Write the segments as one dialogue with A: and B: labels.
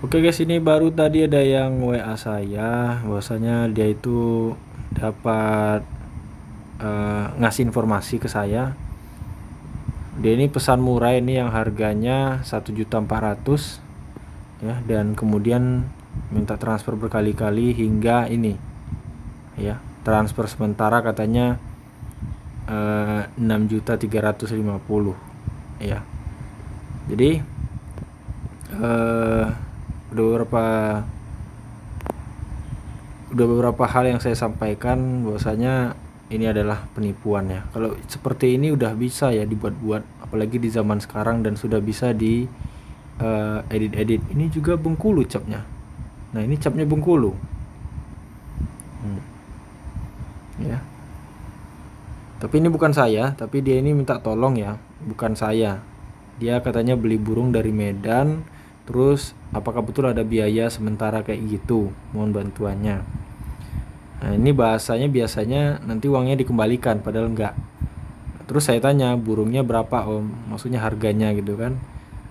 A: Oke guys, ini baru tadi ada yang WA saya, bahwasanya dia itu dapat ngasih informasi ke saya. Dia ini pesan murah ini yang harganya 1.400.000 ya, dan kemudian minta transfer berkali-kali hingga ini ya, transfer sementara katanya 6.350.000 ya. Jadi udah beberapa hal yang saya sampaikan bahwasanya ini adalah penipuan ya. Kalau seperti ini udah bisa ya dibuat-buat, apalagi di zaman sekarang, dan sudah bisa di edit-edit. Ini juga Bengkulu capnya. Nah, ini capnya Bengkulu. Ya. Tapi ini bukan saya, tapi dia ini minta tolong ya, bukan saya. Dia katanya beli burung dari Medan, terus apakah betul ada biaya sementara kayak gitu, mohon bantuannya. Nah, ini bahasanya biasanya nanti uangnya dikembalikan, padahal enggak. Terus saya tanya, burungnya berapa om? Maksudnya harganya gitu kan.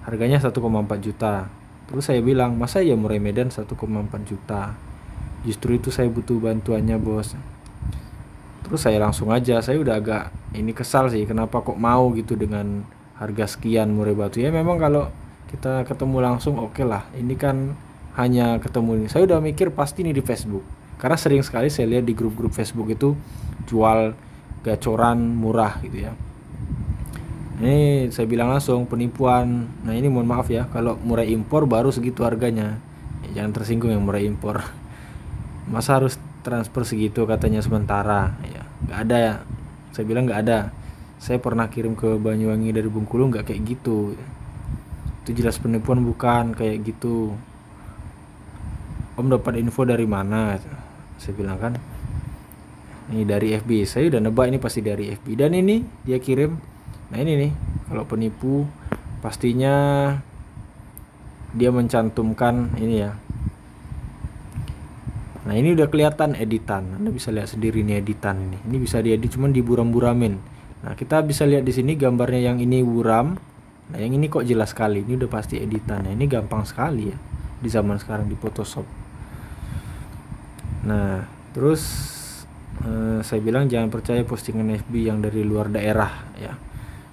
A: Harganya 1,4 juta. Terus saya bilang, masa ya murah Medan 1,4 juta? Justru itu saya butuh bantuannya bos. Terus saya langsung aja, saya udah agak ini kesal sih, kenapa kok mau gitu dengan harga sekian murah batu. Ya memang kalau kita ketemu langsung oke lah, ini kan hanya ketemu ini. Saya udah mikir pasti ini di Facebook, karena sering sekali saya lihat di grup-grup Facebook itu jual gacoran murah gitu ya. Ini saya bilang langsung penipuan. Nah ini mohon maaf ya, kalau murah impor baru segitu harganya ya, jangan tersinggung yang murah impor. Masa harus transfer segitu katanya sementara ya, nggak ada ya. Saya bilang nggak ada, saya pernah kirim ke Banyuwangi dari Bengkulu, nggak kayak gitu. Itu jelas penipuan, bukan kayak gitu. Om dapat info dari mana? Saya bilang kan ini dari FB. Saya udah nebak ini pasti dari FB, dan ini dia kirim. Nah ini nih, kalau penipu pastinya dia mencantumkan ini ya. Nah ini udah kelihatan editan, Anda bisa lihat sendiri nih editan ini. Ini bisa diedit cuman diburam-buramin. Nah kita bisa lihat di sini gambarnya, yang ini buram. Nah yang ini kok jelas sekali, ini udah pasti editan. Nah ini gampang sekali ya di zaman sekarang di Photoshop. Nah terus saya bilang jangan percaya postingan FB yang dari luar daerah ya.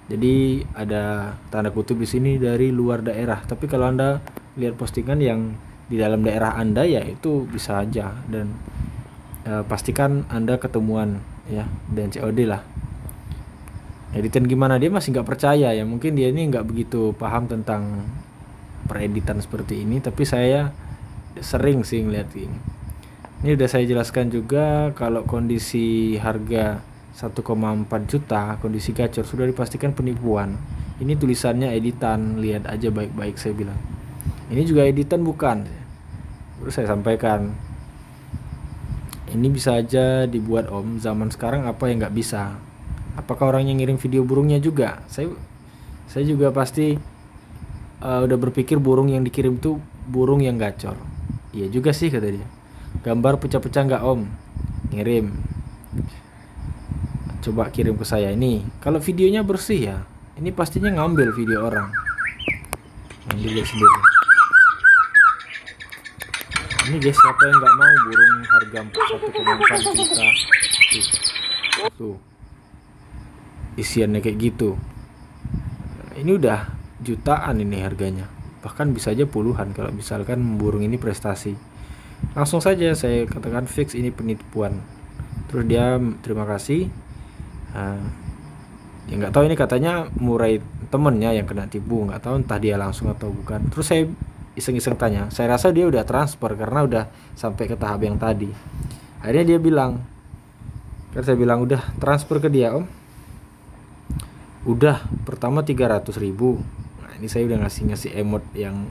A: Jadi ada tanda kutip di sini dari luar daerah. Tapi kalau Anda lihat postingan yang di dalam daerah Anda ya itu bisa aja, dan pastikan Anda ketemuan ya, dan COD lah. Editan gimana, dia masih nggak percaya ya, mungkin dia ini nggak begitu paham tentang pereditan seperti ini, tapi saya sering sih ngeliat ini. Ini udah saya jelaskan juga kalau kondisi harga 1,4 juta, kondisi gacor, sudah dipastikan penipuan. Ini tulisannya editan, lihat aja baik-baik, saya bilang. Ini juga editan bukan? Terus saya sampaikan, ini bisa aja dibuat om, zaman sekarang apa yang nggak bisa? Apakah orang yang ngirim video burungnya juga? Saya juga pasti udah berpikir burung yang dikirim tuh burung yang gacor. Iya juga sih kata dia. Gambar pecah-pecah nggak om? Ngirim. Coba kirim ke saya ini. Kalau videonya bersih ya, ini pastinya ngambil video orang. Ngambil sendiri. Ini guys, siapa yang nggak mau burung harga 1,4 juta? Tuh, isiannya kayak gitu. Ini udah jutaan ini harganya, bahkan bisa aja puluhan kalau misalkan burung ini prestasi. Langsung saja saya katakan fix ini penipuan. Terus dia terima kasih. Ya nggak tahu, ini katanya murai temennya yang kena tipu, nggak tahu entah dia langsung atau bukan. Terus saya iseng-iseng tanya, saya rasa dia udah transfer karena udah sampai ke tahap yang tadi. Akhirnya dia bilang, kan saya bilang udah transfer ke dia om. Udah, pertama 300.000. Nah ini saya udah ngasih emot yang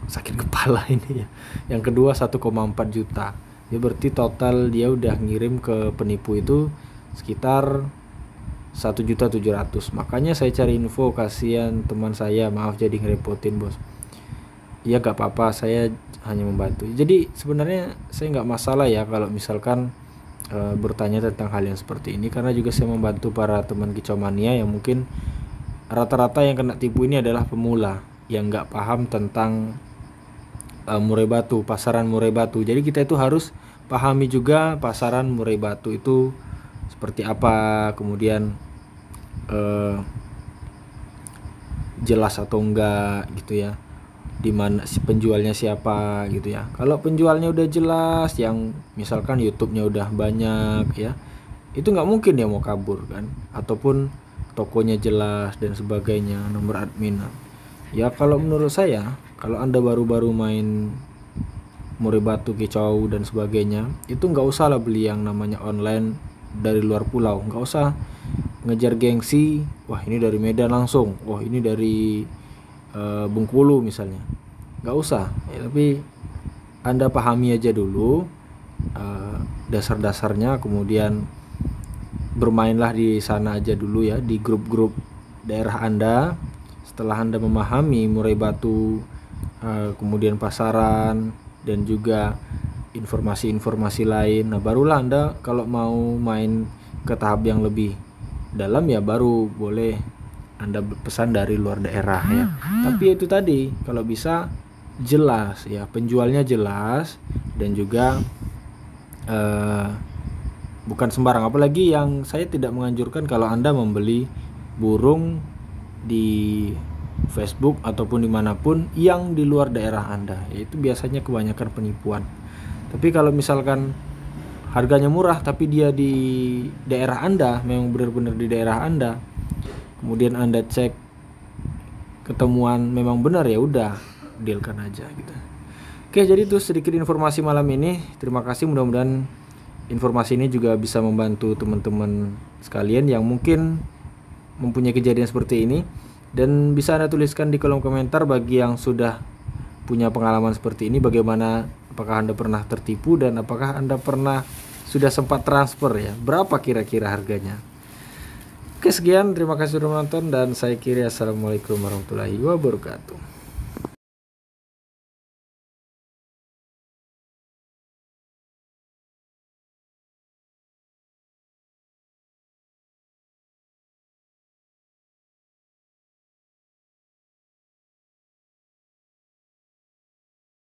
A: sakit kepala ini ya. Yang kedua 1,4 juta. Ya berarti total dia udah ngirim ke penipu itu sekitar 1.700.000. Makanya saya cari info, kasihan teman saya, maaf jadi ngerepotin bos. Ya gak apa-apa, saya hanya membantu. Jadi sebenarnya saya nggak masalah ya kalau misalkan bertanya tentang hal yang seperti ini, karena juga saya membantu para teman kicau mania yang mungkin rata-rata yang kena tipu ini adalah pemula yang nggak paham tentang murai batu, pasaran murai batu. Jadi kita itu harus pahami juga pasaran murai batu itu seperti apa, kemudian jelas atau enggak gitu ya, dimana si penjualnya siapa gitu ya. Kalau penjualnya udah jelas, yang misalkan YouTube-nya udah banyak ya, itu nggak mungkin dia mau kabur kan, ataupun tokonya jelas dan sebagainya, nomor admin. Ya kalau menurut saya, kalau Anda baru-baru main murai batu, kicau dan sebagainya, itu nggak usah lah beli yang namanya online dari luar pulau, nggak usah ngejar gengsi, wah ini dari Medan langsung, wah ini dari Bengkulu misalnya, nggak usah ya, tapi Anda pahami aja dulu dasar-dasarnya, kemudian bermainlah di sana aja dulu ya, di grup-grup daerah Anda. Setelah Anda memahami murai batu, kemudian pasaran dan juga informasi-informasi lain, nah barulah Anda kalau mau main ke tahap yang lebih dalam ya baru boleh Anda pesan dari luar daerah ya. Tapi itu tadi, kalau bisa jelas ya, penjualnya jelas, dan juga bukan sembarang. Apalagi yang saya tidak menganjurkan kalau Anda membeli burung di Facebook ataupun dimanapun yang di luar daerah Anda, yaitu biasanya kebanyakan penipuan. Tapi kalau misalkan harganya murah tapi dia di daerah Anda, memang benar-benar di daerah Anda, kemudian Anda cek ketemuan memang benar, ya udah dealkan aja gitu. Oke, jadi itu sedikit informasi malam ini. Terima kasih, mudah-mudahan informasi ini juga bisa membantu teman-teman sekalian yang mungkin mempunyai kejadian seperti ini, dan bisa Anda tuliskan di kolom komentar bagi yang sudah punya pengalaman seperti ini, bagaimana, apakah Anda pernah tertipu dan apakah Anda pernah sudah sempat transfer ya, berapa kira-kira harganya. Oke, sekian, terima kasih sudah menonton dan saya kiri assalamualaikum warahmatullahi wabarakatuh.